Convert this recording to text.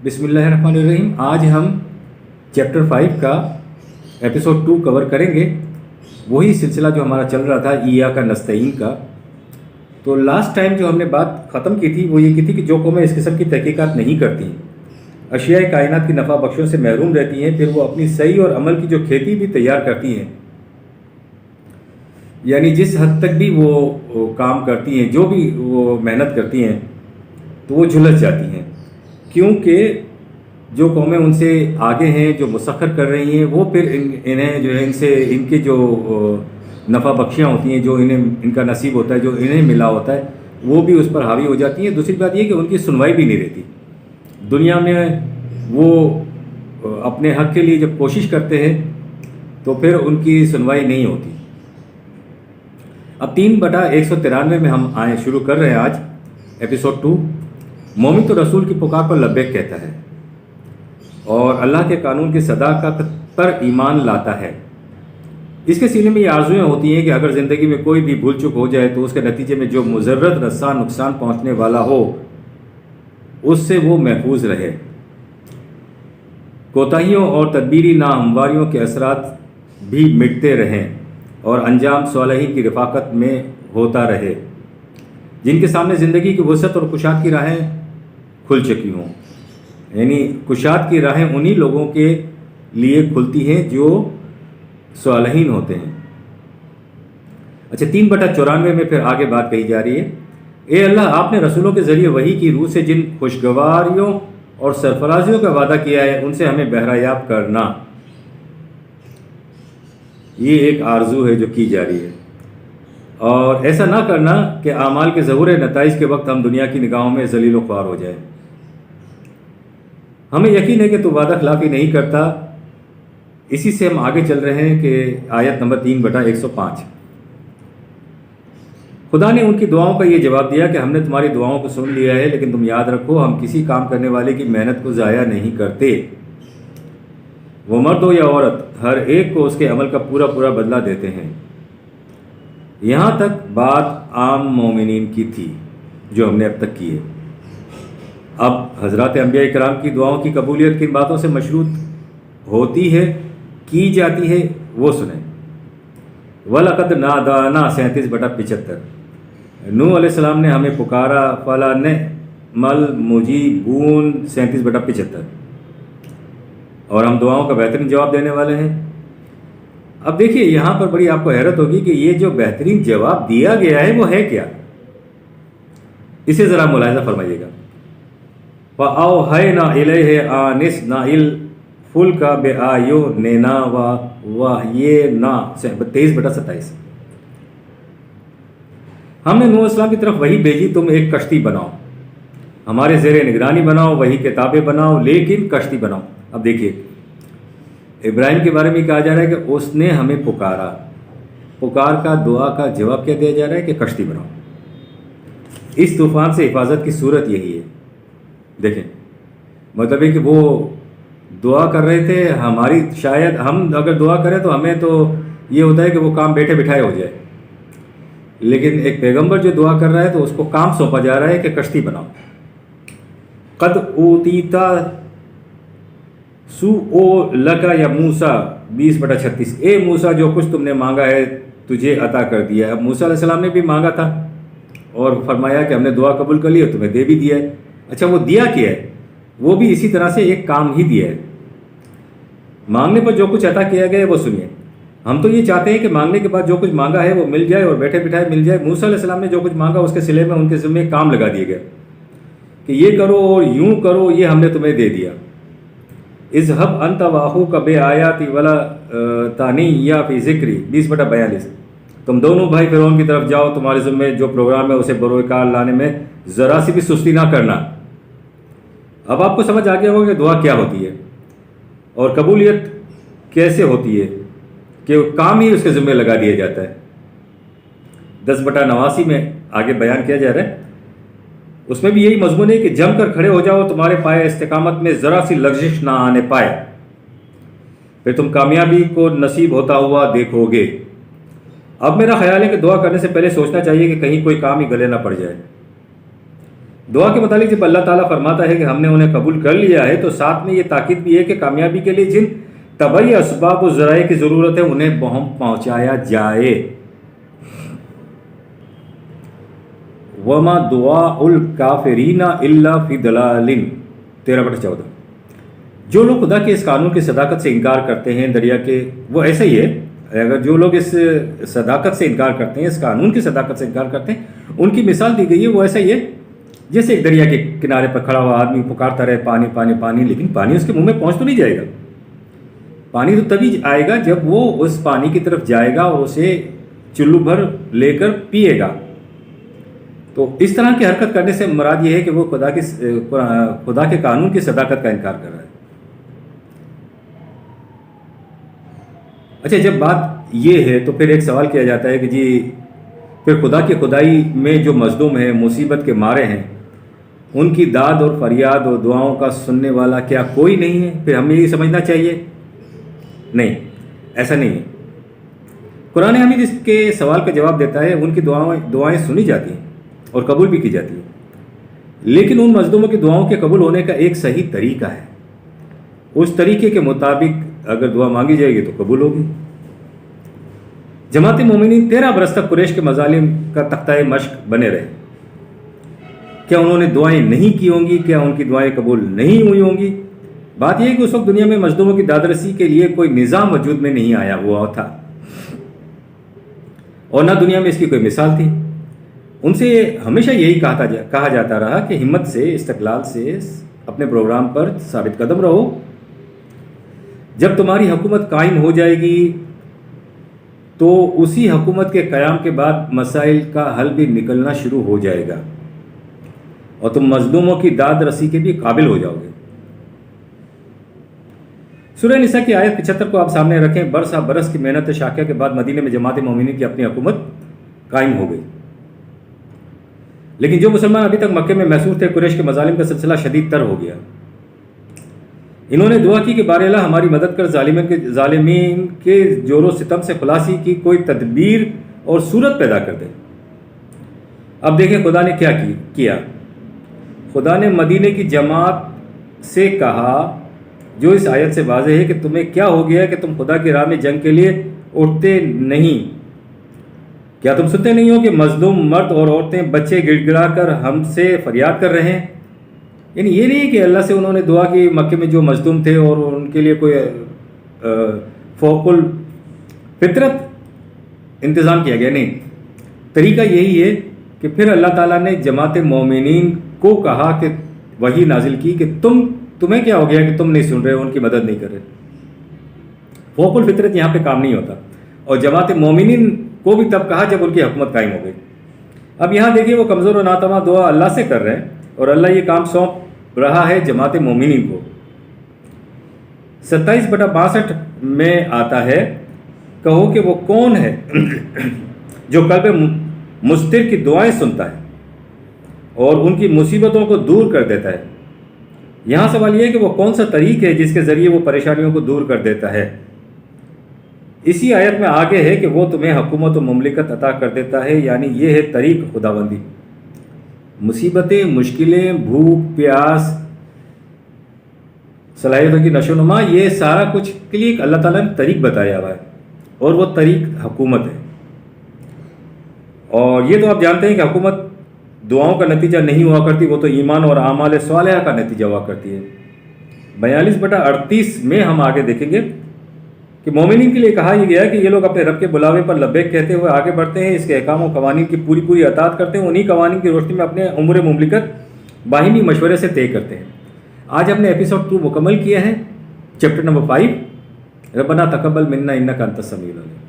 बिस्मिल्लाहिर्रहमानिर्रहीम। आज हम चैप्टर 5 का एपिसोड 2 कवर करेंगे। वही सिलसिला जो हमारा चल रहा था इय्याका नस्तईन का। तो लास्ट टाइम जो हमने बात ख़त्म की थी वो ये की थी कि जो कौमें इस किस्म की तहकीकात नहीं करती, अशियाए कायनात की नफ़ा बख्शों से महरूम रहती हैं, फिर वो अपनी सही और अमल की जो खेती भी तैयार करती हैं, यानी जिस हद तक भी वो काम करती हैं, जो भी वो मेहनत करती हैं, तो वो झुलस जाती हैं, क्योंकि जो कौमें उनसे आगे हैं, जो मुसख्खर कर रही हैं, वो फिर इन्हें जो है इनसे इनके जो नफ़ा बख्शियाँ होती हैं, जो इनका नसीब होता है, जो इन्हें मिला होता है, वो भी उस पर हावी हो जाती हैं। दूसरी बात ये कि उनकी सुनवाई भी नहीं रहती। दुनिया में वो अपने हक़ के लिए जब कोशिश करते हैं तो फिर उनकी सुनवाई नहीं होती। अब 3/193 में हम शुरू कर रहे हैं आज एपिसोड 2। मोमिन तो रसूल की पुकार पर लब्बैक कहता है और अल्लाह के कानून की सदाकत पर ईमान लाता है। इसके सीने में ये आरज़ुएँ होती हैं कि अगर ज़िंदगी में कोई भी भूल चूक हो जाए तो उसके नतीजे में जो मुजर्रद रस्सा नुकसान पहुँचने वाला हो उससे वो महफूज रहे। कोताहियों और तदबीरी नाहमवारियों के असरात भी मिटते रहें और अंजाम सालिहीन की रफ़ाकत में होता रहे, जिनके सामने ज़िंदगी की वसअत और कुशाद की राहें खुल चुकी हों। यानी कुशाद की राहें उन्हीं लोगों के लिए खुलती हैं जो सालिहीन होते हैं। अच्छा, 3/94 में फिर आगे बात कही जा रही है। ए अल्लाह, आपने रसूलों के ज़रिए वही की रूह से जिन खुशगवारियों और सरफराजियों का वादा किया है उनसे हमें बहरायाब करना। ये एक आरजू है जो की जा रही है, और ऐसा ना करना कि आमाल के ज़हूर नताइज के वक्त हम दुनिया की निगाहों में ज़लील व ख्वार हो जाए। हमें यकीन है कि तू वादा खिलाफ़ी नहीं करता। इसी से हम आगे चल रहे हैं कि आयत नंबर 3/105। खुदा ने उनकी दुआओं का ये जवाब दिया कि हमने तुम्हारी दुआओं को सुन लिया है, लेकिन तुम याद रखो हम किसी काम करने वाले की मेहनत को ज़ाया नहीं करते। वो मर्द हो या औरत, हर एक को उसके अमल का पूरा पूरा बदला देते हैं। यहाँ तक बात आम मोमिनीन की थी जो हमने अब तक की है। अब हज़रात अंबिया इकराम की दुआओं की कबूलियत किन बातों से मशरूत होती है, की जाती है, वो सुने। वलक़द नादाना 37/75। नूह अलैहिस्सलाम ने हमें पुकारा, फला ने मल मुजीबून 37/75। और हम दुआओं का बेहतरीन जवाब देने वाले हैं। अब देखिए, यहाँ पर बड़ी आपको हैरत होगी कि ये जो बेहतरीन जवाब दिया गया है वो है क्या, इसे ज़रा मुलाहिज़ा फरमाइएगा। फ़अौहैना इलैहि अन इस्नाइल फुल्का बिअयुनिना वहयिना 23/27। हमने नूह अलैहिस्सलाम की तरफ वही भेजी, तुम एक कश्ती बनाओ, हमारे ज़ेरे निगरानी बनाओ, वही किताबें बनाओ, लेकिन कश्ती बनाओ। अब देखिए, इब्राहिम के बारे में कहा जा रहा है कि उसने हमें पुकारा। पुकार का, दुआ का जवाब क्या दिया जा रहा है कि कश्ती बनाओ। इस तूफ़ान से हिफाजत की सूरत यही है। देखें, मतलब है कि वो दुआ कर रहे थे हमारी, शायद हम अगर दुआ करें तो हमें तो ये होता है कि वो काम बैठे बिठाए हो जाए, लेकिन एक पैगंबर जो दुआ कर रहा है तो उसको काम सौंपा जा रहा है कि कश्ती बनाओ। कद ऊतीता सु ओ लका या मूसा 20/36। ए मूसा, जो कुछ तुमने मांगा है तुझे अता कर दिया। अब मूसा अलैहिस्सलाम ने भी मांगा था और फरमाया कि हमने दुआ कबूल कर ली और तुम्हें दे भी दिया है। अच्छा, वो दिया क्या है? वो भी इसी तरह से एक काम ही दिया है। मांगने पर जो कुछ अता किया गया है वो सुनिए। हम तो ये चाहते हैं कि मांगने के बाद जो कुछ मांगा है वो मिल जाए और बैठे बिठाए मिल जाए। मूसा अलैहिस्सलाम ने जो कुछ मांगा उसके सिले में उनके ज़िम्मे काम लगा दिए गए कि ये करो और यूँ करो, ये हमने तुम्हें दे दिया। इज़हब अंत वाहू कबे आयाती वला तानी या फी ज़िक्री 20/42। तुम दोनों भाई फ़िरौन की तरफ जाओ, तुम्हारे ज़िम्मे जो प्रोग्राम है उसे बरोकार लाने में ज़रा सी भी सुस्ती ना करना। अब आपको समझ आ गया होगा कि दुआ क्या होती है और कबूलियत कैसे होती है, कि काम ही उसके ज़िम्मे लगा दिया जाता है। 10/89 में आगे बयान किया जा रहा है, उसमें भी यही मजमून है कि जम कर खड़े हो जाओ, तुम्हारे पाए इस्तिकामत में ज़रा सी लग़ज़िश ना आने पाए, फिर तुम कामयाबी को नसीब होता हुआ देखोगे। अब मेरा ख्याल है कि दुआ करने से पहले सोचना चाहिए कि कहीं कोई काम ही गले ना पड़ जाए। دعا کے متعلق جب اللہ تعالیٰ فرماتا ہے کہ ہم نے انہیں قبول کر لیا ہے، تو ساتھ میں یہ تاکید بھی ہے کہ کامیابی کے لیے جن طبعی اسباب و ذرائع کی ضرورت ہے انہیں بہم پہنچایا جائے۔ وما دعاء الکافرین الا فی ضلال 13/14۔ جو لوگ خدا کے اس قانون کی صداقت سے انکار کرتے ہیں دریا کے، وہ ایسا ہی ہے، اگر جو لوگ اس صداقت سے انکار کرتے ہیں، اس قانون کی صداقت سے انکار کرتے ہیں، ان کی مثال دی گئی ہے، وہ ایسا ہی ہے جیسے ایک دریا کے کنارے پر کھڑا ہوا آدمی پکارتا رہے پانی پانی پانی، لیکن پانی اس کے منہ میں پہنچ تو نہیں جائے گا۔ پانی تو تبھی آئے گا جب وہ اس پانی کی طرف جائے گا اور اسے چلو بھر لے کر پیے گا۔ تو اس طرح کی حرکت کرنے سے مراد یہ ہے کہ وہ خدا کے قانون کی صداقت کا انکار کر رہا ہے۔ اچھا، جب بات یہ ہے تو پھر ایک سوال کیا جاتا ہے کہ جی پھر خدا کی خدائی میں جو مظلوم ہیں، مصیبت کے مارے ہیں، ان کی داد اور فریاد اور دعاؤں کا سننے والا کیا کوئی نہیں ہے؟ پھر ہمیں یہ سمجھنا چاہیے نہیں، ایسا نہیں ہے۔ قرآن حمید اس کے سوال کا جواب دیتا ہے، ان کی دعائیں سنی جاتی ہیں اور قبول بھی کی جاتی ہیں، لیکن ان مظلوموں کی دعاؤں کے قبول ہونے کا ایک صحیح طریقہ ہے۔ اس طریقے کے مطابق اگر دعا مانگی جائے گی تو قبول ہوگی۔ جماعت مومنین 13 برس تک قریش کے مظالم کا تختہ مشق بنے رہے۔ کیا انہوں نے دعائیں نہیں کی ہوں گی؟ کیا ان کی دعائیں قبول نہیں ہوئی ہوں گی؟ بات یہ ہے کہ اس وقت دنیا میں مظلوموں کی داد رسی کے لیے کوئی نظام وجود میں نہیں آیا ہوا تھا، اور نہ دنیا میں اس کی کوئی مثال تھی۔ ان سے ہمیشہ یہی کہا جاتا رہا کہ ہمت سے، استقلال سے اپنے پروگرام پر ثابت قدم رہو۔ جب تمہاری حکومت قائم ہو جائے گی تو اسی حکومت کے قیام کے بعد مسائل کا حل بھی نکلنا شروع ہو جائے گا اور تم مظلوموں کی داد رسی کے بھی قابل ہو جاؤ گے۔ سورہ نساء کی آیت 75 کو آپ سامنے رکھیں۔ برسا برس کی محنت شاقیہ کے بعد مدینے میں جماعت مومنین کی اپنی حکومت قائم ہو گئی، لیکن جو مسلمان ابھی تک مکے میں محصور تھے، قریش کے مظالم کا سلسلہ شدید تر ہو گیا۔ انہوں نے دعا کی کہ بار الہ ہماری مدد کر، ظالمین کے جور و ستم سے خلاصی کی کوئی تدبیر اور صورت پیدا کر دے۔ اب دیکھیں خدا نے کیا کیا۔ خدا نے مدینے کی جماعت سے کہا، جو اس آیت سے واضح ہے کہ تمہیں کیا ہو گیا کہ تم خدا کی راہ میں جنگ کے لیے اٹھتے نہیں؟ کیا تم سنتے نہیں ہو کہ مظلوم مرد اور عورتیں، بچے گڑ گڑا کر ہم سے فریاد کر رہے ہیں؟ یعنی یہ نہیں کہ اللہ سے انہوں نے دعا کی مکے میں جو مظلوم تھے اور ان کے لیے کوئی فوق الفطرت انتظام کیا گیا، نہیں۔ طریقہ یہی ہے کہ پھر اللہ تعالیٰ نے جماعت مومنین کو کہا کہ وحی نازل کی کہ تمہیں کیا ہو گیا کہ تم نہیں سن رہے، ان کی مدد نہیں کر رہے۔ فوق الفطرت یہاں پہ کام نہیں ہوتا، اور جماعت مومنین کو بھی تب کہا جب ان کی حکومت قائم ہو گئی۔ اب یہاں دیکھیے وہ کمزور و ناتواں دعا اللہ سے کر رہے ہیں اور اللہ یہ کام سونپ رہا ہے جماعت مومنین کو۔ 27/62 میں آتا ہے، کہو کہ وہ کون ہے جو قلب مضطر کی دعائیں سنتا ہے اور ان کی مصیبتوں کو دور کر دیتا ہے۔ یہاں سوال یہ ہے کہ وہ کون سا طریق ہے جس کے ذریعے وہ پریشانیوں کو دور کر دیتا ہے۔ اسی آیت میں آگے ہے کہ وہ تمہیں حکومت و مملکت عطا کر دیتا ہے، یعنی یہ ہے طریق خداوندی۔ مصیبتیں، مشکلیں، بھوک پیاس، صلاحیتوں کی نشو و نما، یہ سارا کچھ کے لیے اللہ تعالیٰ نے طریق بتایا ہوا ہے، اور وہ طریق حکومت ہے۔ اور یہ تو آپ جانتے ہیں کہ حکومت دعاؤں کا نتیجہ نہیں ہوا کرتی، وہ تو ایمان اور اعمال صالحہ کا نتیجہ ہوا کرتی ہے۔ 42/38 میں ہم آگے دیکھیں گے کہ مومنین کے لیے کہا یہ گیا کہ یہ لوگ اپنے رب کے بلاوے پر لبیک کہتے ہوئے آگے بڑھتے ہیں، اس کے احکام و قوانین کی پوری اطاعت کرتے ہیں، انہی قوانین کی روشنی میں اپنے امور مملکت باہمی مشورے سے طے کرتے ہیں۔ آج ہم نے ایپیسوڈ 2 مکمل کیا ہے، چیپٹر نمبر 5۔ ربنا تقبل منا انک انت السمیع العلیم۔